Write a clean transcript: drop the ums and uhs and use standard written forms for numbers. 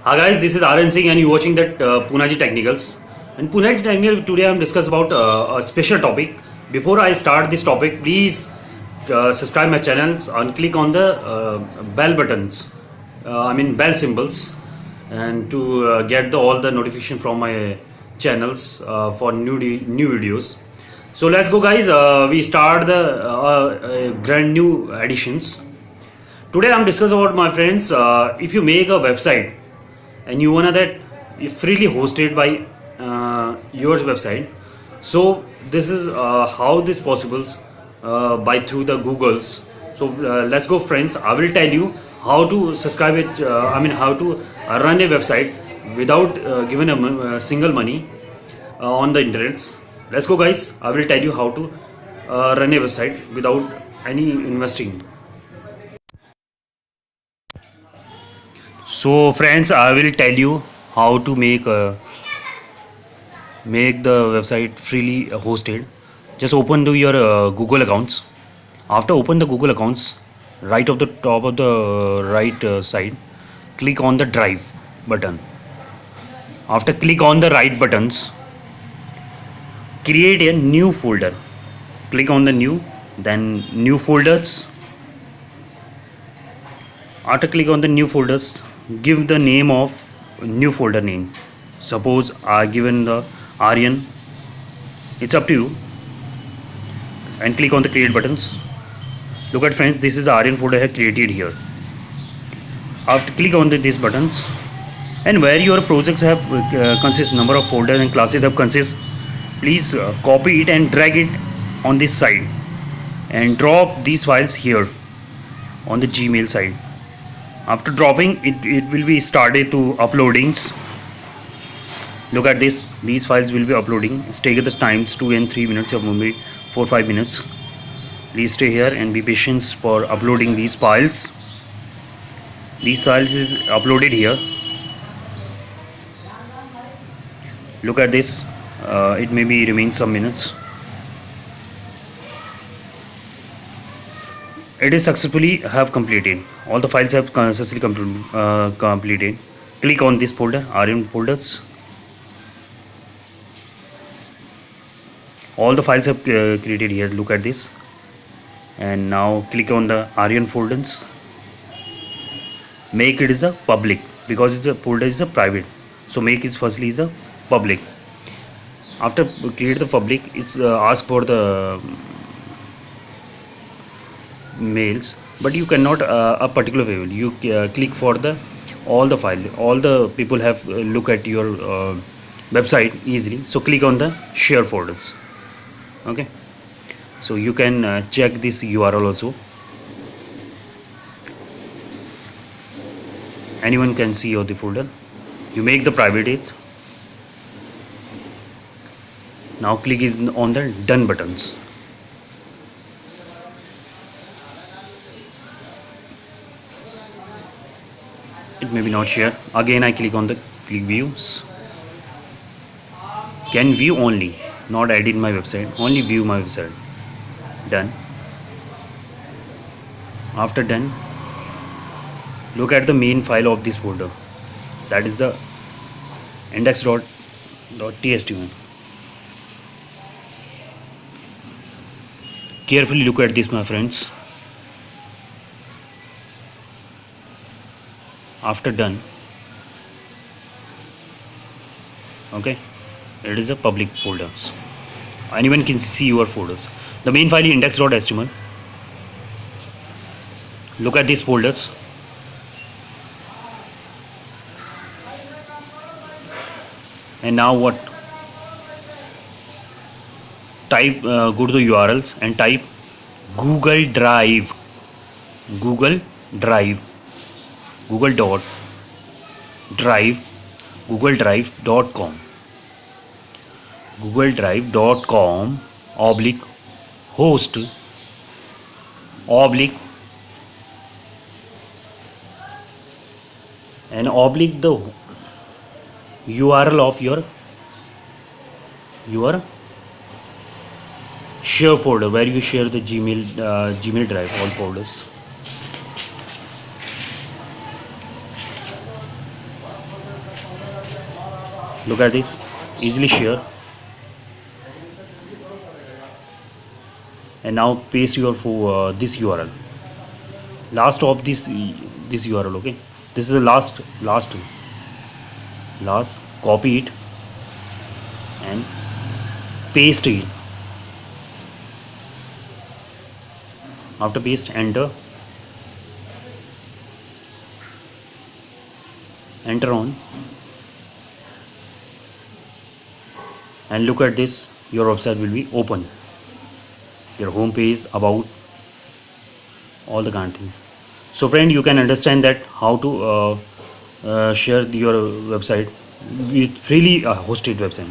Hi guys, this is RN Singh and you're watching that Punaji Technicals. And Punaji Technical today I'm discuss about a special topic. Before I start this topic, please subscribe my channels and click on the bell buttons. Bell symbols, and to get all the notification from my channels for new videos. So let's go, guys. We start the brand new editions. Today I'm discussing about, my friends, if you make a website and you wanna that freely hosted by your website. So this is how this possible by through the Googles. So let's go, friends. I will tell you how to subscribe it. How to run a website without giving a single money on the internet. Let's go, guys. I will tell you how to run a website without any investing. So friends, I will tell you how to make the website freely hosted. Just open to your Google accounts. After open the Google accounts, right of the top of the right side, click on the Drive button. After click on the right buttons, create a new folder. Click on the new, then new folders. After click on the new folders, give the name of new folder name. Suppose I given the Aryan. It's up to you. And click on the create buttons. Look at, friends, this is the Aryan folder I have created here. After click on these buttons, and where your projects have consist number of folders and classes have consist, please copy it and drag it on this side and drop these files here on the Gmail side. After dropping it will be started to uploadings. Look at this, these files will be uploading. It's taken the times 2 and 3 minutes or maybe 4-5 minutes. Please stay here and be patient for uploading these files. These files is uploaded here. Look at this, it may be remain some minutes. It is successfully have completed. All the files have successfully completed. Click on this folder, Aryan folders. All the files have created here. Look at this. And now click on the Aryan folders. Make it is a public because it's a folder is a private. So make it firstly is a public. After create the public, it's ask for the mails, but you cannot a particular way. You click for the all the file. All the people have look at your website easily. So click on the share folders. Okay. So you can check this URL also. Anyone can see your the folder. You make the private it. Now click on the done buttons. It may be not share. Again I click on the click views. Can view only, not edit my website, only view my website. Done. After done, look at the main file of this folder. That is the index.txt1. Carefully look at this, my friends. After done, okay, it is a public folders. Anyone can see your folders. The main file is index.html. Look at these folders. And now what? Type go to the URLs and type Google Drive, Google Drive, Google dot drive, googledrive.com, googledrive.com oblique host oblique and oblique the URL of your share folder where you share the Gmail drive, all folders. Look at this, easily share. And now paste your this URL, last of this URL. Okay, this is the last. Copy it and paste it. After paste, enter on, and look at this, your website will be open, your home page, about, all the kind of things. So friend, you can understand that how to share your website with freely hosted website.